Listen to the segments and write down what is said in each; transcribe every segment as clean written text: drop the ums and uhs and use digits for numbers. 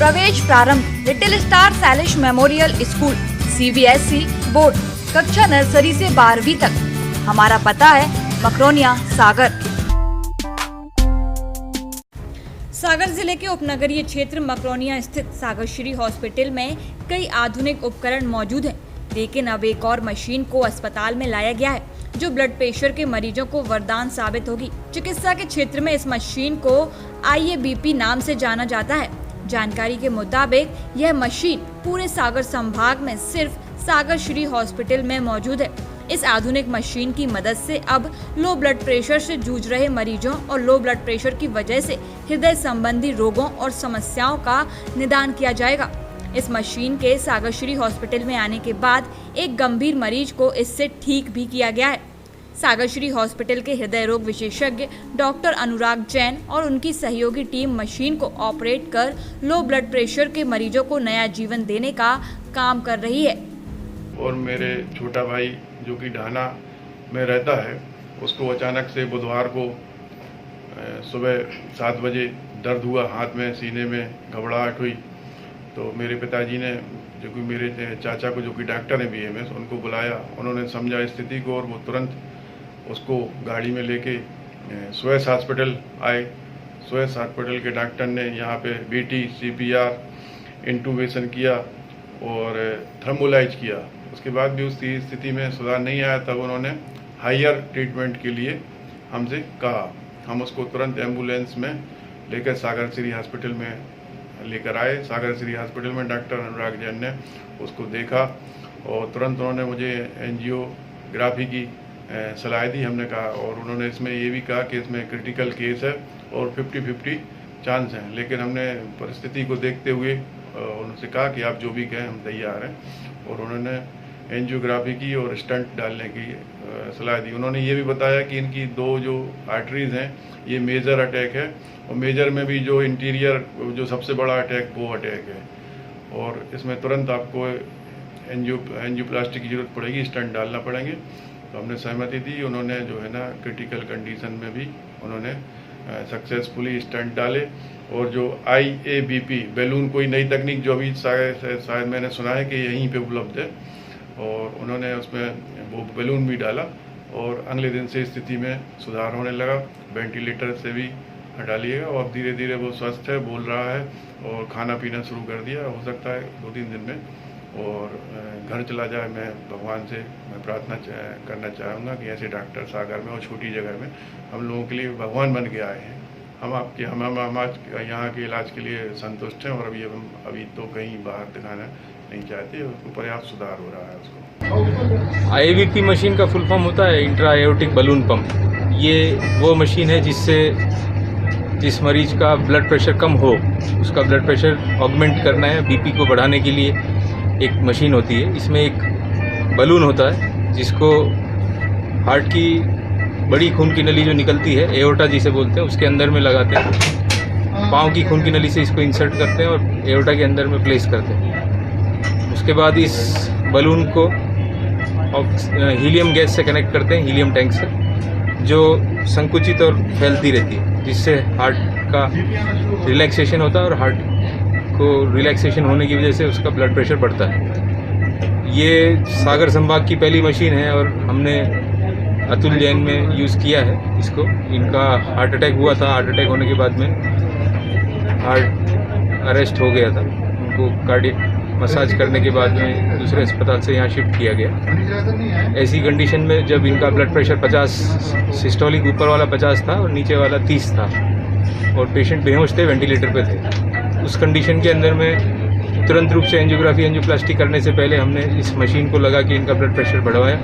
प्रवेश प्रारंभ little star सैलिश मेमोरियल स्कूल CBSE बोर्ड कक्षा नर्सरी से 12वीं तक। हमारा पता है मकरोनिया सागर। सागर जिले के उपनगरीय क्षेत्र मकरोनिया स्थित सागर श्री हॉस्पिटल में कई आधुनिक उपकरण मौजूद हैं, लेकिन अब एक और मशीन को अस्पताल में लाया गया है जो ब्लड प्रेशर के मरीजों को वरदान साबित होगी। चिकित्सा के क्षेत्र में इस मशीन को IABP नाम से जाना जाता है। जानकारी के मुताबिक यह मशीन पूरे सागर संभाग में सिर्फ सागर श्री हॉस्पिटल में मौजूद है। इस आधुनिक मशीन की मदद से अब लो ब्लड प्रेशर से जूझ रहे मरीजों और लो ब्लड प्रेशर की वजह से हृदय संबंधी रोगों और समस्याओं का निदान किया जाएगा। इस मशीन के सागर श्री हॉस्पिटल में आने के बाद एक गंभीर मरीज को इससे ठीक भी किया गया है। सागर श्री हॉस्पिटल के हृदय रोग विशेषज्ञ डॉक्टर अनुराग जैन और उनकी सहयोगी टीम मशीन को ऑपरेट कर लो ब्लड प्रेशर के मरीजों को नया जीवन देने का काम कर रही है। और मेरे छोटा भाई जो कि ढाना में रहता है, उसको अचानक से बुधवार को सुबह 7 बजे दर्द हुआ, हाथ में सीने में घबराहट हुई। तो मेरे पिताजी ने, जो कि मेरे चाचा को जो कि डॉक्टर हैं BMS, उनको बुलाया। उन्होंने समझा स्थिति को और वो तुरंत उसको गाड़ी में लेके सुएस हॉस्पिटल आए। सुएस हॉस्पिटल के डॉक्टर ने यहाँ पे BT CPR इंटूबेशन किया और थर्मोलाइज किया। उसके बाद भी उसकी स्थिति में सुधार नहीं आया, तब उन्होंने हायर ट्रीटमेंट के लिए हमसे कहा। हम उसको तुरंत एम्बुलेंस में लेकर सागर श्री हॉस्पिटल में लेकर आए। सागर श्री हॉस्पिटल में डॉक्टर अनुराग जैन ने उसको देखा और तुरंत उन्होंने मुझे एंजियोग्राफी की सलाह दी। हमने कहा, और उन्होंने इसमें ये भी कहा कि इसमें क्रिटिकल केस है और 50-50 चांस हैं, लेकिन हमने परिस्थिति को देखते हुए उनसे कहा कि आप जो भी कहें हम तैयार हैं। और उन्होंने एंजियोग्राफी की और स्टंट डालने की सलाह दी। उन्होंने ये भी बताया कि इनकी 2 जो आर्टरीज हैं, ये मेजर अटैक है और मेजर में भी जो इंटीरियर जो सबसे बड़ा अटैक वो अटैक है, और इसमें तुरंत आपको एंजियोप्लास्टी की जरूरत पड़ेगी, स्टंट डालना पड़ेंगे। तो हमने सहमति दी। उन्होंने जो है ना क्रिटिकल कंडीशन में भी उन्होंने सक्सेसफुली स्टंट डाले। और जो IABP बैलून, कोई नई तकनीक जो अभी शायद मैंने सुना है कि यहीं पे उपलब्ध है, और उन्होंने उसमें वो बैलून भी डाला और अगले दिन से स्थिति में सुधार होने लगा। वेंटिलेटर से भी हटा लिएगा और धीरे धीरे वो स्वस्थ है, बोल रहा है और खाना पीना शुरू कर दिया। हो सकता है 2-3 दिन में और घर चला जाए। मैं भगवान से प्रार्थना करना चाहूँगा कि ऐसे डॉक्टर सागर में और छोटी जगह में हम लोगों के लिए भगवान बन के आए हैं। हम यहाँ के इलाज के लिए संतुष्ट हैं और अभी तो कहीं बाहर दिखाना नहीं चाहते। उसको पर्याप्त सुधार हो रहा है उसको। IABP मशीन का फुल फॉर्म होता है इंट्रा एओर्टिक बलून पंप। ये वो मशीन है जिस मरीज का ब्लड प्रेशर कम हो, उसका ब्लड प्रेशर ऑगमेंट करना है, BP को बढ़ाने के लिए एक मशीन होती है। इसमें एक बलून होता है जिसको हार्ट की बड़ी खून की नली जो निकलती है, एओर्टा जिसे बोलते हैं, उसके अंदर में लगाते हैं। पाँव की खून की नली से इसको इंसर्ट करते हैं और एओर्टा के अंदर में प्लेस करते हैं। उसके बाद इस बलून को हीलियम गैस से कनेक्ट करते हैं, हीलियम टैंक से, जो संकुचित और फैलती रहती है, जिससे हार्ट का रिलैक्सेशन होता है और हार्ट को रिलैक्सेशन होने की वजह से उसका ब्लड प्रेशर बढ़ता है। ये सागर संभाग की पहली मशीन है और हमने अतुल जैन में यूज़ किया है इसको। इनका हार्ट अटैक हुआ था। हार्ट अटैक होने के बाद में हार्ट अरेस्ट हो गया था। उनको कार्डियक मसाज करने के बाद में दूसरे अस्पताल से यहाँ शिफ्ट किया गया। ऐसी कंडीशन में जब इनका ब्लड प्रेशर 50 सिस्टोलिक ऊपर वाला 50 था और नीचे वाला 30 था और पेशेंट बेहोश थे, वेंटिलेटर पे थे। उस कंडीशन के अंदर में तुरंत रूप से एंजियोप्लास्टी करने से पहले हमने इस मशीन को लगा के इनका ब्लड प्रेशर बढ़वाया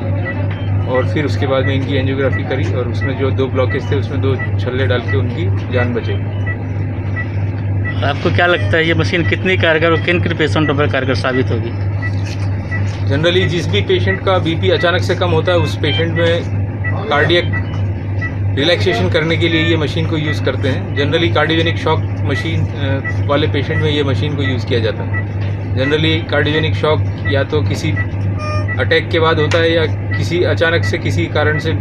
और फिर उसके बाद में इनकी एंजियोग्राफी करी और उसमें जो 2 ब्लॉकेज थे उसमें 2 छल्ले डाल के उनकी जान बचाई। आपको क्या लगता है ये मशीन कितनी कारगर और किन किन पेशेंटों पर कारगर साबित होगी? जनरली जिस भी पेशेंट का BP अचानक से कम होता है, उस पेशेंट में कार्डियक रिलैक्सेशन करने के लिए ये मशीन को यूज़ करते हैं। जनरली कार्डियोजेनिक शॉक मशीन वाले पेशेंट में ये मशीन को यूज़ किया जाता है। जनरली कार्डियोजेनिक शॉक या तो किसी अटैक के बाद होता है या किसी अचानक से किसी कारण से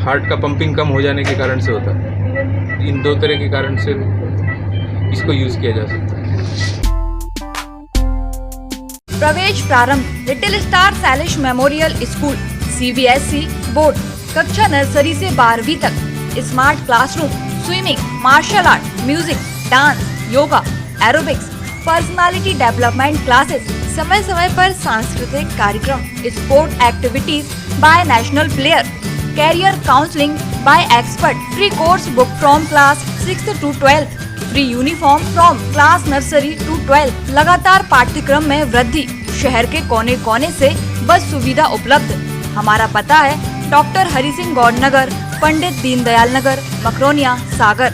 हार्ट का पंपिंग कम हो जाने के कारण से होता है। इन 2 तरह के कारण से इसको यूज़ किया जा सकता है। प्रवेश प्रारंभ लिटिल स्टार सैलिश मेमोरियल स्कूल CBSE बोर्ड कक्षा नर्सरी से 12वीं तक smart classroom, swimming, martial art, music, dance, yoga, aerobics, personality development classes, समय समय पर सांस्कृतिक कार्यक्रम, sport activities by national player, career counselling by expert, free course book from class 6th to 12th, free uniform from class nursery to 12th। लगातार पाठ्यक्रम में वृद्धि, शहर के कोने कोने से बस सुविधा उपलब्ध। हमारा पता है डॉक्टर हरि सिंह गौड़ नगर, पंडित दीनदयाल नगर, मकरोनिया, सागर।